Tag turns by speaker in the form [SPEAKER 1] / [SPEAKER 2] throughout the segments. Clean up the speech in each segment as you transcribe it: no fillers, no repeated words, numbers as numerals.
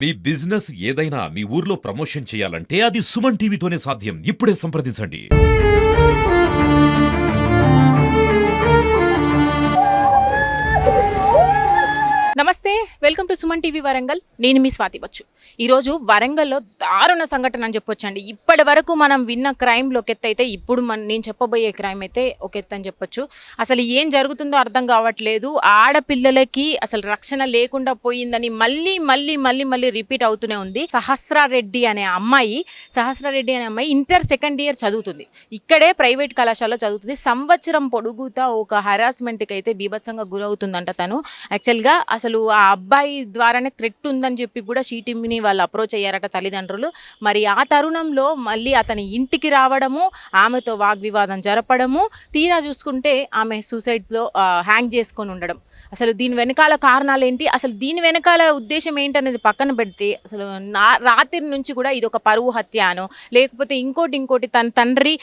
[SPEAKER 1] మీ business ఏదైనా మీ ఊర్లో promotion చేయాలంటే అది సుమన్ టీవీతోనే సాధ్యం. ఇప్పుడే సంప్రదించండి.
[SPEAKER 2] నమస్తే, welcome to Suman TV Warangal. నేను మీ స్వాతి బచ్చు. ఈరోజు వరంగల్లో దారుణ సంఘటన అని చెప్పొచ్చండి. ఇప్పటి వరకు మనం విన్న క్రైమ్లో ఒక ఎత్తు అయితే ఇప్పుడు నేను చెప్పబోయే క్రైమ్ అయితే ఒక ఎత్తు అని చెప్పొచ్చు. అసలు ఏం జరుగుతుందో అర్థం కావట్లేదు. ఆడపిల్లలకి అసలు రక్షణ లేకుండా పోయిందని మళ్ళీ మళ్ళీ మళ్ళీ మళ్ళీ రిపీట్ అవుతూనే ఉంది. సహస్రారెడ్డి అనే అమ్మాయి ఇంటర్ సెకండ్ ఇయర్ చదువుతుంది. ఇక్కడే ప్రైవేట్ కళాశాలలో చదువుతుంది. సంవత్సరం పొడుగుతా ఒక హరాస్మెంట్కి అయితే బీభత్సంగా గురవుతుందంట తను. యాక్చువల్గా అసలు ఆ అబ్బాయి ద్వారానే థ్రెట్ ఉందని చెప్పి కూడా షీటీమ్ని వాళ్ళు అప్రోచ్ అయ్యారట తల్లిదండ్రులు. మరి ఆ తరుణంలో మళ్ళీ అతని ఇంటికి రావడము, ఆమెతో వాగ్వివాదం జరపడము, తీరా చూసుకుంటే ఆమె సూసైడ్లో హ్యాంగ్ చేసుకొని ఉండడం. అసలు దీని వెనకాల కారణాలు ఏంటి, అసలు దీని వెనకాల ఉద్దేశం ఏంటనేది పక్కన పెడితే అసలు రాత్రి నుంచి కూడా ఇది ఒక పరువు హత్య అనో లేకపోతే ఇంకోటి తన తండ్రి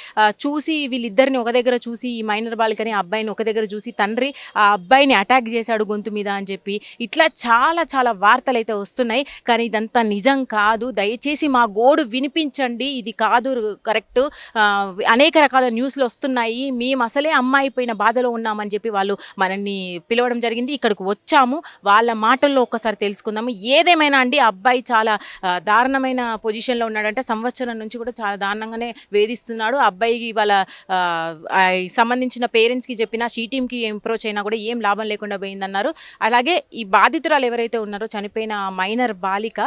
[SPEAKER 2] చూసి వీళ్ళిద్దరిని ఒక దగ్గర చూసి ఈ మైనర్ బాలికని అబ్బాయిని ఒక దగ్గర చూసి తండ్రి ఆ అబ్బాయిని అటాక్ చేశాడు గొంతు మీద అని చెప్పి ఇట్లా చాలా చాలా వార్తలు అయితే వస్తున్నాయి. కానీ ఇదంతా నిజం కాదు. దయచేసి మా గోడు వినిపించండి. ఇది కాదు కరెక్ట్. అనేక రకాల న్యూస్లు వస్తున్నాయి. మేము అసలే అమ్మాయి పోయిన బాధలో ఉన్నామని చెప్పి వాళ్ళు మనల్ని పిలవడం జరిగింది. ఇక్కడికి వచ్చాము. వాళ్ళ మాటల్లో ఒక్కసారి తెలుసుకుందాము. ఏదేమైనా అండి, అబ్బాయి చాలా దారుణమైన పొజిషన్లో ఉన్నాడంటే సంవత్సరం నుంచి కూడా చాలా దారుణంగానే వేధిస్తున్నాడు. అబ్బాయికి వాళ్ళ సంబంధించిన పేరెంట్స్కి చెప్పినా షీటీమ్కి అప్రోచ్ అయినా కూడా ఏం లాభం లేకుండా పోయిందన్నారు. అలాగే ఈ బాధితురాలు ఎవరైతే ఉన్నారో చనిపోయిన మైనర్ బాలిక,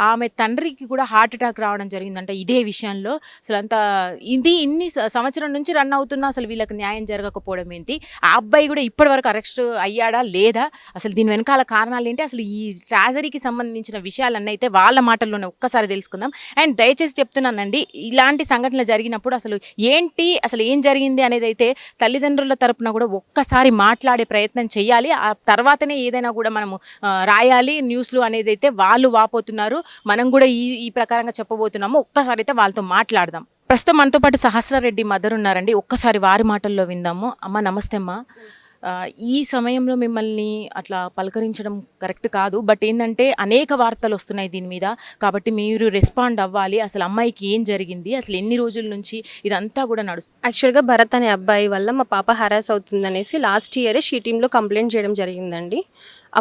[SPEAKER 2] ఆమె తండ్రికి కూడా హార్ట్ అటాక్ రావడం జరిగిందంట ఇదే విషయంలో. అసలు అంతా ఇన్ని సంవత్సరం నుంచి రన్ అవుతున్నా అసలు వీళ్ళకి న్యాయం జరగకపోవడం ఏంటి, ఆ అబ్బాయి కూడా ఇప్పటి వరకు అరెస్ట్ అయ్యాడా లేదా, అసలు దీని వెనకాల కారణాలు ఏంటి, అసలు ఈ ట్రాజడీకి సంబంధించిన విషయాలన్నీ అయితే వాళ్ళ మాటల్లోనే ఒక్కసారి తెలుసుకుందాం. అండ్ దయచేసి చెప్తున్నానండి, ఇలాంటి సంఘటనలు జరిగినప్పుడు అసలు ఏం జరిగింది అనేది అయితే తల్లిదండ్రుల తరపున కూడా ఒక్కసారి మాట్లాడే ప్రయత్నం చేయాలి. ఆ తర్వాతనే ఏదైనా కూడా మనము రాయాలి న్యూస్లు అనేది అయితే వాళ్ళు వాపోతున్నారు. మనం కూడా ఈ ప్రకారంగా చెప్పబోతున్నాము. ఒక్కసారి అయితే వాళ్ళతో మాట్లాడదాం. ప్రస్తుతం మనతో పాటు సహస్రారెడ్డి మదర్ ఉన్నారండి. ఒక్కసారి వారి మాటల్లో విందాము. అమ్మ నమస్తే అమ్మ. ఈ సమయంలో మిమ్మల్ని అట్లా పలకరించడం కరెక్ట్ కాదు, బట్ ఏంటంటే అనేక వార్తలు వస్తున్నాయి దీని మీద, కాబట్టి మీరు రెస్పాండ్ అవ్వాలి. అసలు అమ్మాయికి ఏం జరిగింది, అసలు ఎన్ని రోజుల నుంచి ఇదంతా కూడా నడుస్తుంది?
[SPEAKER 3] యాక్చువల్గా భరత్ అనే అబ్బాయి వల్ల మా పాప హరాస్ అవుతుందనేసి లాస్ట్ ఇయరే షీటీంలో కంప్లైంట్ చేయడం జరిగిందండి.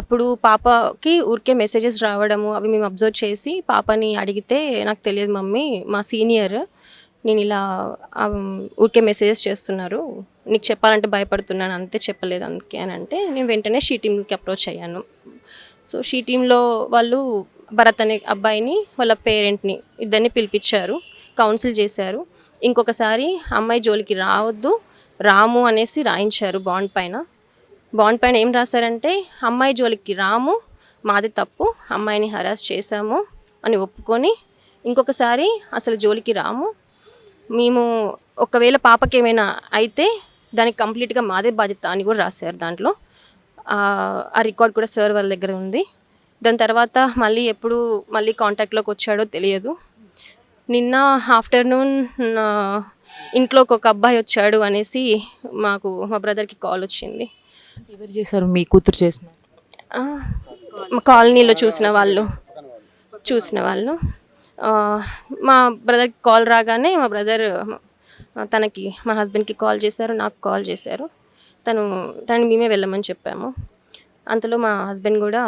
[SPEAKER 3] అప్పుడు పాపకి ఊరికే మెసేజెస్ రావడము అవి మేము అబ్జర్వ్ చేసి పాపని అడిగితే, నాకు తెలియదు మమ్మీ, మా సీనియర్ నేను ఇలా ఊరికే మెసేజెస్ చేస్తున్నారు, నీకు చెప్పాలంటే భయపడుతున్నాను, అంతే, చెప్పలేదు అందుకే అని అంటే నేను వెంటనే షీటీంకి అప్రోచ్ అయ్యాను. సో షీటీంలో వాళ్ళు భరత్ అనే అబ్బాయిని వాళ్ళ పేరెంట్ని ఇద్దరిని పిలిపించారు, కౌన్సిల్ చేశారు. ఇంకొకసారి అమ్మాయి జోలికి రావద్దు, రాము అనేసి రాయించారు బాండ్ పైన ఏం రాశారంటే, అమ్మాయి జోలికి రాము, మాది తప్పు, అమ్మాయిని హరాస్ చేశాము అని ఒప్పుకొని ఇంకొకసారి అసలు జోలికి రాము, మేము ఒకవేళ పాపకి ఏమైనా అయితే దానికి కంప్లీట్గా మాదే బాధ్యత అని కూడా రాశారు దాంట్లో. ఆ రికార్డ్ కూడా సార్ వాళ్ళ దగ్గర ఉంది. దాని తర్వాత మళ్ళీ కాంటాక్ట్లోకి వచ్చాడో తెలియదు. నిన్న ఆఫ్టర్నూన్ ఇంట్లోకి ఒక అబ్బాయి వచ్చాడు అనేసి మా బ్రదర్కి కాల్ వచ్చింది.
[SPEAKER 2] ఎవరు చేశారు? మీ కూతురు చేసిన?
[SPEAKER 3] మా కాలనీలో చూసిన వాళ్ళు మా బ్రదర్కి కాల్ రాగానే మా బ్రదర్ మా హస్బెండ్కి కాల్ చేశారు, నాకు కాల్ చేశారు. తనని మేమే వెళ్ళమని చెప్పాము. అంతలో మా హస్బెండ్ కూడా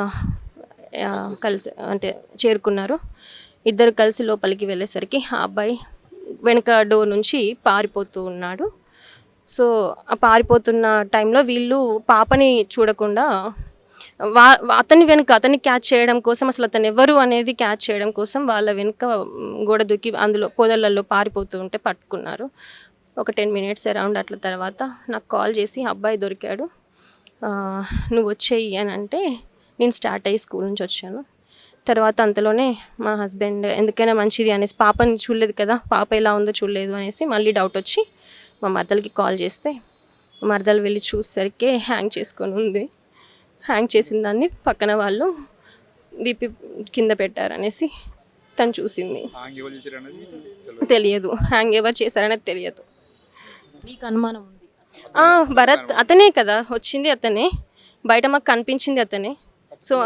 [SPEAKER 3] కలిసి చేరుకున్నారు. ఇద్దరు కలిసి లోపలికి వెళ్ళేసరికి ఆ అబ్బాయి వెనక డోర్ నుంచి పారిపోతూ ఉన్నాడు. సో ఆ పారిపోతున్న టైంలో వీళ్ళు పాపని చూడకుండా అతన్ని క్యాచ్ చేయడం కోసం, అసలు అతను ఎవరు అనేది క్యాచ్ చేయడం కోసం వాళ్ళ వెనుక గోడ దూకి అందులో పొదలలో పారిపోతూ ఉంటే పట్టుకున్నారు. ఒక 10 minutes అరౌండ్ అట్ల తర్వాత నాకు కాల్ చేసి అబ్బాయి దొరికాడు, నువ్వు వచ్చేయి అని అంటే నేను స్టార్ట్ అయ్యి స్కూల్ నుంచి వచ్చాను. తర్వాత అంతలోనే మా హస్బెండ్ ఎందుకైనా మంచిది అనేసి, పాపని చూడలేదు కదా, పాప ఎలా ఉందో చూడలేదు అనేసి మళ్ళీ డౌట్ వచ్చి మా మరదలకి కాల్ చేస్తే మా మరదలు వెళ్ళి చూసేసరికి హ్యాంగ్ చేసుకొని ఉంది. హ్యాంగ్ చేసిన దాన్ని పక్కన వాళ్ళు వీపీ కింద పెట్టారనేసి తను చూసింది. తెలియదు, హ్యాంగ్ ఎవరు చేశారనేది తెలియదు.
[SPEAKER 2] మీకు అనుమానం ఉంది?
[SPEAKER 3] భరత్ అతనే కదా వచ్చింది, అతనే బయట మాకు కనిపించింది, అతనే. సో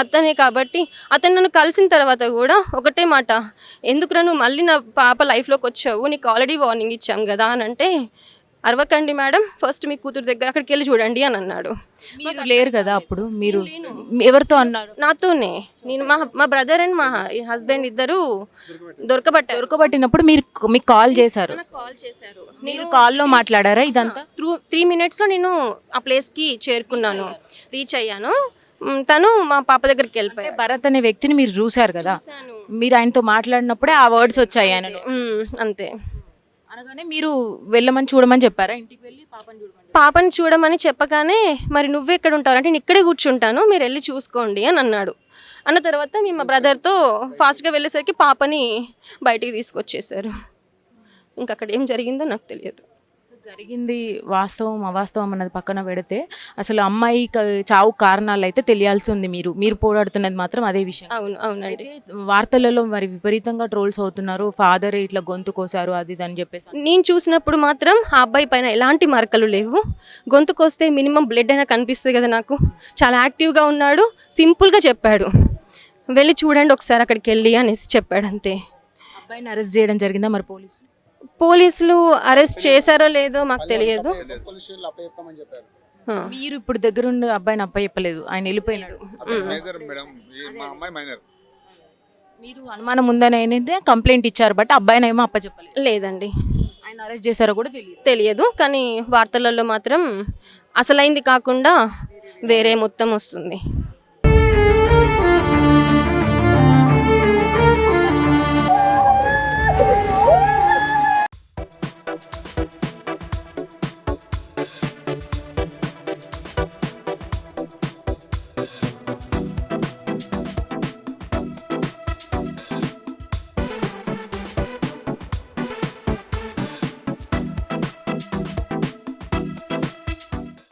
[SPEAKER 3] అతనే కాబట్టి అతను నన్ను కలిసిన తర్వాత కూడా ఒకటే మాట, ఎందుకురా నువ్వు మళ్ళీ నా పాప లైఫ్లోకి వచ్చావు, నీకు ఆల్రెడీ వార్నింగ్ ఇచ్చాం కదా అని అంటే, అరవకండి మేడం, ఫస్ట్ మీ కూతురు దగ్గర అక్కడికి వెళ్ళి చూడండి అని అన్నాడు.
[SPEAKER 2] మీరు లేరు కదా అప్పుడు, మీరు ఎవరితో అన్నారు?
[SPEAKER 3] నాతోనే, నేను మా బ్రదర్ అండ్ మా హస్బెండ్ ఇద్దరు
[SPEAKER 2] దొరకబట్టినప్పుడు మీరు మీకు కాల్ చేశారు,
[SPEAKER 3] నాకు కాల్ చేశారు.
[SPEAKER 2] మీరు కాల్లో మాట్లాడారా ఇదంతా?
[SPEAKER 3] 3 minutesలో నేను ఆ ప్లేస్కి చేరుకున్నాను, రీచ్ అయ్యాను. తను మా పాప దగ్గరికి వెళ్ళిపోయారు.
[SPEAKER 2] భరత్ అనే వ్యక్తిని మీరు చూశారు కదా, మీరు ఆయనతో మాట్లాడినప్పుడే ఆ వర్డ్స్ వచ్చాయి ఆయనలో.
[SPEAKER 3] అంతే.
[SPEAKER 2] అనగానే మీరు వెళ్ళమని చూడమని చెప్పారా, ఇంటికి వెళ్ళి
[SPEAKER 3] పాపని చూడమని చెప్పగానే, మరి నువ్వు ఎక్కడ ఉంటావు అంటే, నేను ఇక్కడే కూర్చుంటాను, మీరు వెళ్ళి చూసుకోండి అని అన్నాడు. అన్న తర్వాత మేము మా బ్రదర్తో ఫాస్ట్గా వెళ్ళేసరికి పాపని బయటికి తీసుకొచ్చేసారు. ఇంకా అక్కడ ఏం జరిగిందో నాకు తెలియదు.
[SPEAKER 2] జరిగింది వాస్తవం అవాస్తవం అన్నది పక్కన పెడితే, అసలు అమ్మాయి చావు కారణాలు అయితే తెలియాల్సి ఉంది. మీరు పోరాడుతున్నది మాత్రం అదే విషయం.
[SPEAKER 3] అవునండి.
[SPEAKER 2] వార్తలలో మరి విపరీతంగా ట్రోల్స్ అవుతున్నారు, ఫాదర్ ఇట్లా గొంతు కోసారు అది ఇది అని చెప్పేసి.
[SPEAKER 3] నేను చూసినప్పుడు మాత్రం ఆ అబ్బాయి పైన ఎలాంటి మరకలు లేవు. గొంతుకొస్తే మినిమం బ్లడ్ అయినా కనిపిస్తుంది కదా నాకు. చాలా యాక్టివ్గా ఉన్నాడు, సింపుల్గా చెప్పాడు, వెళ్ళి చూడండి ఒకసారి అక్కడికి వెళ్ళి అనేసి చెప్పాడు, అంతే.
[SPEAKER 2] అబ్బాయిని అరెస్ట్ చేయడం జరిగిందా మరి
[SPEAKER 3] పోలీసులు అరెస్ట్ చేశారో లేదో మాకు తెలియదు.
[SPEAKER 2] మీరు ఇప్పుడు దగ్గరుండి అబ్బాయిని అప్పచెప్పలేదు, ఆయన వెళ్ళిపోయినాడు. మీరు అనుమానం ఉందని అయితే కంప్లైంట్ ఇచ్చారు, బట్ అబ్బాయిని ఏమో అప్పచెప్పలేదు.
[SPEAKER 3] లేదండి.
[SPEAKER 2] ఆయన అరెస్ట్ చేశారో కూడా
[SPEAKER 3] తెలియదు, కానీ వార్తలలో మాత్రం అసలైంది కాకుండా వేరే మొత్తం వస్తుంది.